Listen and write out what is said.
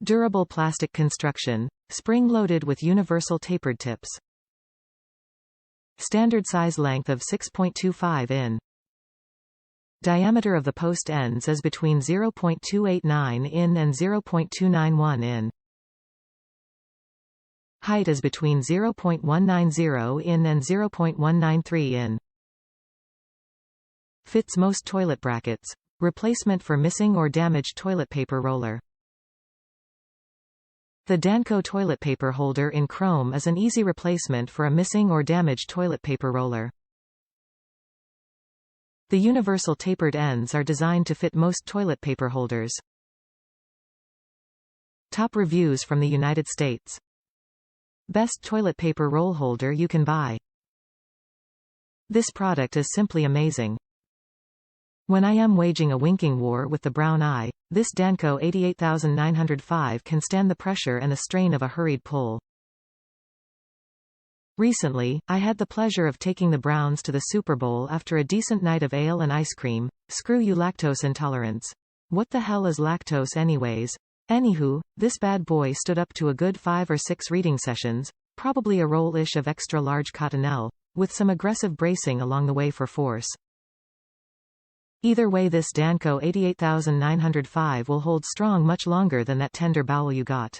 Durable plastic construction. Spring-loaded with universal tapered tips. Standard size length of 6.25 in. Diameter of the post ends is between 0.289 in and 0.291 in. Height is between 0.190 in and 0.193 in. Fits most toilet brackets. Replacement for missing or damaged toilet paper roller. The Danco Toilet Paper Holder in chrome is an easy replacement for a missing or damaged toilet paper roller. The universal tapered ends are designed to fit most toilet paper holders. Top reviews from the United States. Best toilet paper roll holder you can buy. This product is simply amazing. When I am waging a winking war with the brown eye, this Danco 88905 can stand the pressure and the strain of a hurried pull. Recently, I had the pleasure of taking the Browns to the Superbowl after a decent night of ale and ice cream. Screw you lactose intolerance. What the hell is lactose anyways? Anywho, this bad boy stood up to a good 5 or 6 reading sessions, probably a roll-ish of extra-large Cottonelle, with some aggressive bracing along the way for force. Either way, this Danco 88905 will hold strong much longer than that tender bowel you got.